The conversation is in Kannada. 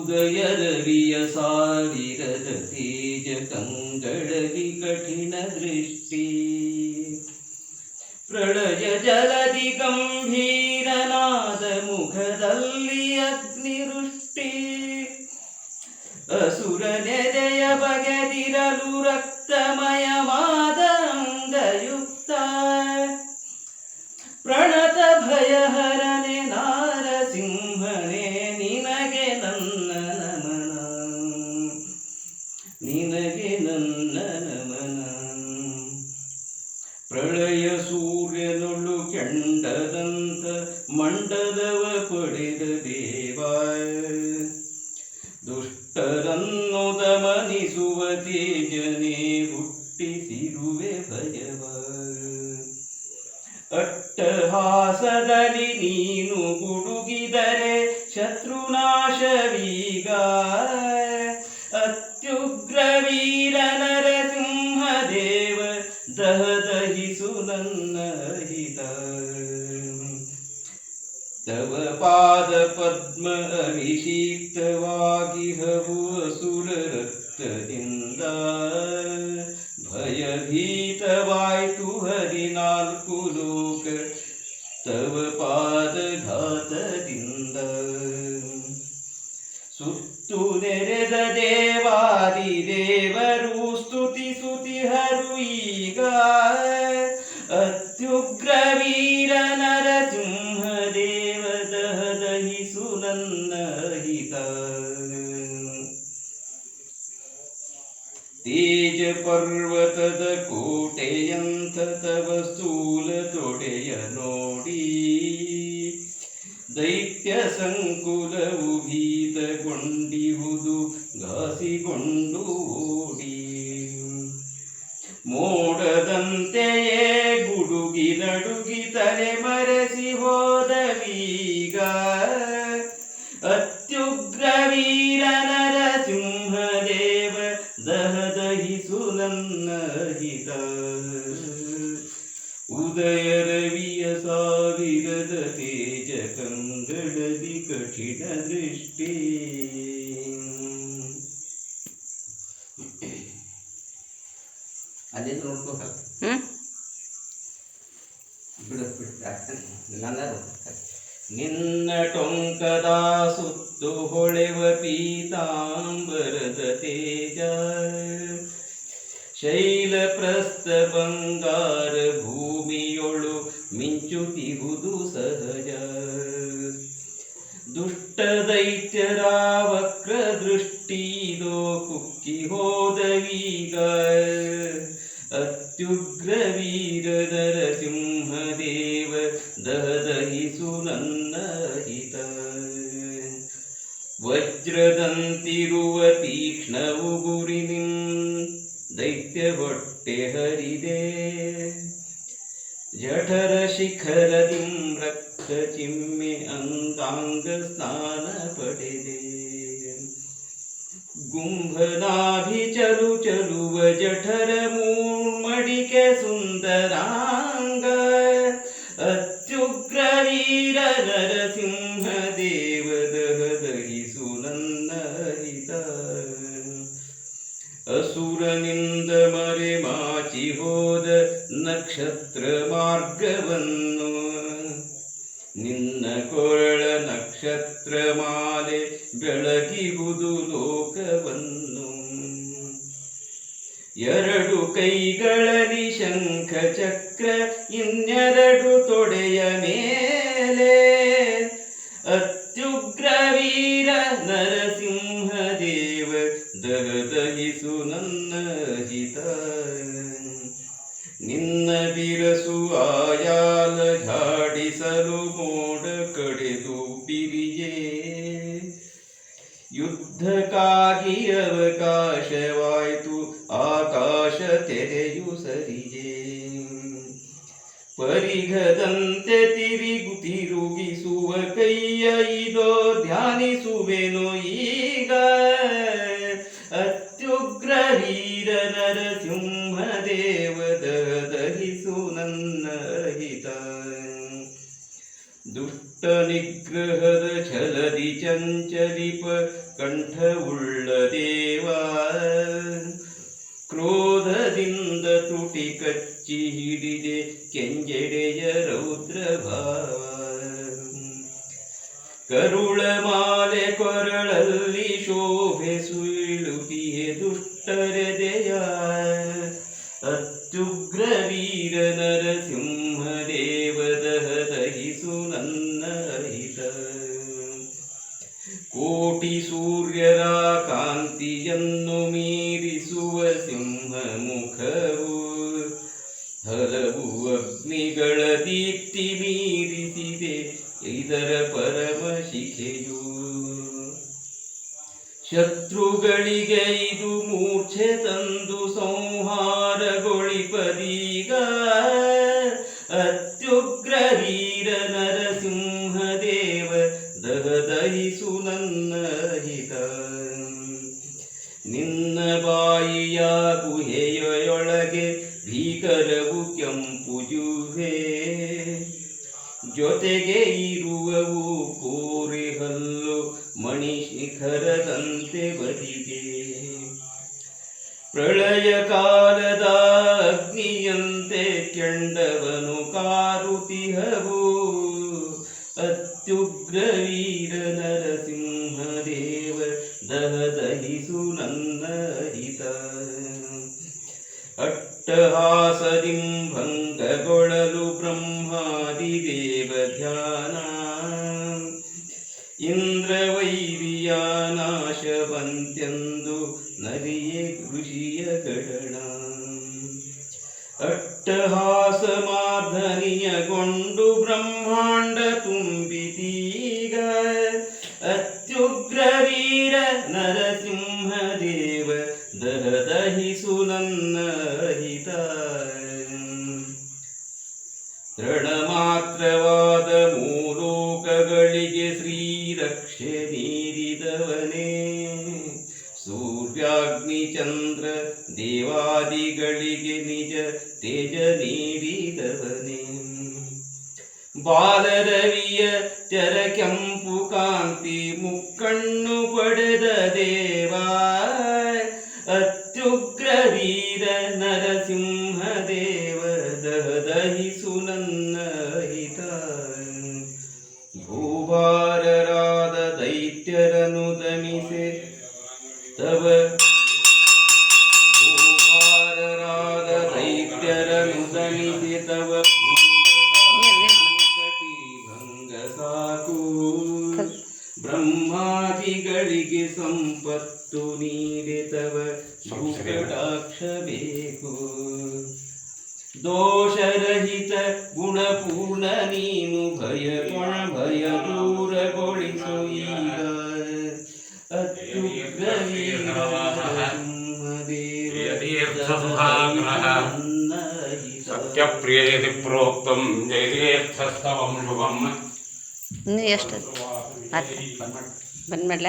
ಉದಯ ರವಿಯ ಸಾವಿರದ ತೇಜ ಕಂಗಳದಿ ಕಠಿಣ ದೃಷ್ಟಿ ಪ್ರಳಯ ಜಲದಿ ಗಂಭೀರನಾದ ಮುಖದಲ್ಲಿ ಅಗ್ನಿವೃಷ್ಟಿ ಅಸುರ ನೆರೆಯ ಬಗೆದಿರಲು ರಕ್ತಮಯವಾದ ಅಂಗಯುಕ್ತ ಪ್ರಣತ ಭಯಹರನೆ ನಾರಸಿಂಹನೇ ನಿನಗೆ ನನ್ನ ನಮನ ನಿನಗೆ ನನ್ನ ನಮನ ಪ್ರಳಯ ಸೂರ್ಯನೊಳು ಕೆಂಡದಂತ ಮಂಡದವ ಪಡೆದ ದೇವ ದುಷ್ಟರನ್ನು ದಮನಿಸುವ ತೇಜನೇ ಹುಟ್ಟಿಸಿರುವೆ ಭಯವ ಅಟ್ಟಹಾಸದಲ್ಲಿ ನೀನು ಗುಡುಗಿದರೆ ಶತ್ರುನಾಶವೀಗ ಅತ್ಯುಗ್ರ ವೀರ ನರಸಿಂಹದೇವ ದಹದಹಿಸು ನನ್ನ ಹಿತ ತವ ಪಾದ ಪದ್ಮ ಅಭಿಷಿಕ್ತವಾಗಿ ಹವು ಅಸುರ ರಕ್ತದಿಂದ ಭಯಭೀತವಾಯ್ತು ಹರಿನಾಲ್ಕು ಲೋಕ ತವ ಪಾದಘಾತದಿಂದ ಸುತ್ತು ನೆರೆದ ದೇವಾದಿದೇವರು ಸ್ತುತಿಸುತಿಹರು ಈಗ ಅತ್ಯುಗ್ರ ವೀರ ನರಸಿಂಹದೇವ ದಹದಹಿಸು ನನ್ನ ಹಿತ ತೇಜ ಪರ್ವತದ ಕೋಟೆಯಂಥ ತವ ಸ್ಥೂಲ ತೊಡೆಯ ನೋಡಿ ದೈತ್ಯ ಸಂಕುಲವು ಭೀತಗೊಂಡಿಹುದು ಘಾಸಿಗೊಂಡು ಓಡಿ ಮೋಡದಂತೆಯೇ ಗುಡುಗಿ ನಡುಗಿ ತಲೆ ಮರೆಸಿ ಹೋದವೀಗ ಅತ್ಯುಗ್ರ ವೀರ ನರಸಿಂಹದೇವ ದಹದಹಿಸು ನನ್ನ ಹಿತ ಉದಯ ರವಿಯ ಸಾವಿರದ ತೇಜ ಕಂಗಳದಿ ಕಠಿಣ ದೃಷ್ಟಿ ಅದೇ ನೋಡ್ಕೋಬೇಕಲ್ಲ ನಿನ್ನ ಟೊಂಕದ ಸುತ್ತು ಹೊಳೆವ ಪೀತಾಂಬರದ ತೇಜ ಶೈಲಪ್ರಸ್ಥ ಬಂಗಾರ ಭೂಮಿಯೊಳು ಮಿಂಚುತಿಹುದು ಸಹಜ ದುಷ್ಟ ದೈತ್ಯರ ವಕ್ರ ದೃಷ್ಟಿದೋ ಕುಕ್ಕಿ ಹೋದವೀಗ ಅತ್ಯುಗ್ರ ವೀರ ನರಸಿಂಹದೇವ ದಹದಹಿಸು ನನ್ನ ಹಿತ ವಜ್ರದಂತಿರುವ ತೀಕ್ಷ್ಣ ಉಗುರಿ ನಿನ್ ದೈತ್ಯ ಹೊಟ್ಟೆ ಹರಿದೆ ಜಠರ ಶಿಖರದಿಂ ರಕ್ತ ಚಿಮ್ಮೆ ಅಂಗಾಂಗ ಸ್ನಾನ ಪಡೆದೆ ಗುಂಭನಾಭಿ ಚಲು ಚಲುವ ಜಠರ ಮೂರ್ಮಡಿಕೆ ಸುಂದರಾಂಗ ಅತ್ಯುಗ್ರ ವೀರ ನರಸಿಂಹದೇವ ದಹದಹಿಸು ನನ್ನ ಹಿತ ಅಸುರನಿಂದ ಮರೆ ಮಾಚಿ ಹೋದ ನಕ್ಷತ್ರ ಮಾರ್ಗವನ್ನು ನಿನ್ನ ಕೊರಳ ನಕ್ಷತ್ರ ಮಾಲೆ ಬೆಳಗಿಹುದು ಲೋಕವನ್ನು ಎರಡು ಕೈಗಳಲ್ಲಿ ಶಂಖ ಚಕ್ರ ಇನ್ನೆರಡು ತೊಡೆಯ ಮೇಲೆ ಅತ್ಯುಗ್ರ ವೀರ ನರಸಿಂಹದೇವ ದಹದಹಿಸು ನನ್ನ ಹಿತ ನಿನ್ನ ಬಿರಸು ಆಯಾಲ ಝಾಡಿಸಲು ಮೋಡ ಕಡೆದು ಬಿರಿಯೇ ಯುದ್ಧಕ್ಕಾಗಿ ಅವಕಾಶವಾಯಿತು ಆಕಾಶ ತೆರೆಯು ಸರಿಯೇ ಪರಿಘದಂತೆ ತಿರುಗಿಸುವ ಕೈಯ ಇದೋ ಧ್ಯಾನಿಸುವೆನು ಈಗ ಅತ್ಯುಗ್ರ ವೀರ ನರಸಿಂಹದೇವ ದಹದಹಿಸು ನನ್ನ ಹಿತ ದುಷ್ಟ ನಿಗ್ರಹದ ಛಲದಿ ಚಂಚಲಿಪ ಕಂಠವುಳ್ಳ ದೇವ ಕ್ರೋಧದಿಂದ ತುಟಿ ಕಚ್ಚಿ ಹಿಡಿದೆ ಕೆಂಜೆಡೆಯ ರೌದ್ರ ಭಾವ ಕರುಳ ಮಾಲೆ ಕೊರಳಲ್ಲಿ ಶೋಭೆ ಸುಳುಕಿಯೇ ದುಷ್ಟರೆದೆಯ ಅತ್ಯುಗ್ರ ವೀರ ನರಸಿಂಹ ದೇವದಹಿಸು ನನ್ನ ಹಿತ ಕೋಟಿ ಸೂರ್ಯರ ಕಾಂತಿಯನ್ನು ಮೀರಿಸುವ ಸಿಂಹ ಮುಖವು ಹಲವು ಅಗ್ನಿಗಳ ದೀಪ್ತಿ ಮೀರಿಸಿದೆ ಇದರ ಪರಮ ಶಿಖೆಯು ಶತ್ರುಗಳಿಗೆ ಇದು ಮೂರ್ಛೆ ತಂದು ಸಂಹಾರಗೊಳಿಪದೀಗ ಅತ್ಯುಗ್ರ ವೀರ ನರಸಿಂಹ ದೇವ ದಹಿಸು ನನ್ನ ಹಿತ ನಿನ್ನ ಬಾಯಿಯ ಗುಹೆಯೊಳಗೆ ಭೀಕರವು ಕೆಂಪು ಜುಹೆ ಜೊತೆಗೆ ಇರುವವು ಕೋರೆ ಹಲ್ಲು ಮಣಿಶಿಖರದಂತೆ ಬದಿಗೆ ಪ್ರಳಯ ಕಾಲದ ಅಗ್ನಿಯಂತೆ ಕೆಂಡವನು ಕಾರುತಿಹವು ಅತ್ಯುಗ್ರ ವೀರ ನರಸಿಂಹ ದೇವ ದಹಿಸು ನನ್ನ ಹಿತ ಅಟ್ಟಹಾಸದಿಂ ಭಂಗಗೊಳ್ಳಲು ಬ್ರಹ್ಮಾದಿ ದೇವ ಧ್ಯಾನ ಇಂದ್ರವೈರಿಯ ನಾಶವಂತೆಂದು ನರಿಯೇ ಋಷಿಯ ಗಣನ ಅಟ್ಟಹಾಸ ಮಾರ್ಧನಿಯಗೊಂಡು ಬ್ರಹ್ಮಾಂಡ ತುಂಬಿದೀಗ ಅತ್ಯುಗ್ರ ವೀರ ನರಸಿಂಹ ದೇವ ದಹಿಸು ನನ್ನ ಹಿತ ತೃಣಮಾತ್ರವಾದ ಮೂಲೋಕಗಳಿಗೆ ಶ್ರೀರಕ್ಷೆ ನೀಡಿದವನೇ ಸೂರ್ಯಾಗ್ನಿ ಚಂದ್ರ ದೇವಾದಿಗಳಿಗೆ ನಿಜ ತೇಜ ನೀಡಿದವನೇ ಬಾಲರವಿಯ ತೆರ ಕೆಂಪು ಕಾಂತಿ ಮುಕ್ಕಣ್ಣು ಪಡೆದ ದೇವ ಅತ್ಯುಗ್ರ ವೀರ ನರಸಿಂಹ ದೇವ ದಹಿಸು ನನ್ನ ಹಿತ ಭೂಭಾರರಾದ ದೈತ್ಯರನು ದಮಿಸೆ ತವ ಭೂಭಾರರಾದ ದೈತ್ಯರನು ದಮಿಸೆ ತವ ಭಂಗ ಸಾಕು ಬ್ರಹ್ಮಾದಿಗಳಿಗೆ ಸಂಪತ್ತು ನೀಡಿತವ ಕಟಾಕ್ಷ ಬೇಕು ದೋಷರಹಿತ ಗುಣಪೂರ್ಣ ನೀನು ಭಯ ದೂರಗೊಳಿಸು ಈಗ ಅತ್ಯುಗ್ರ ವೀರ ಸತ್ಯಪ್ರಿಯೇತಿ ಪ್ರೋಕ್ತಂ ಜಯತೀರ್ಥಸ್ತವಂ ಶುಭಂ ಇನ್ನು ಎಷ್ಟು ಬಂದ್ ಮಾಡಲ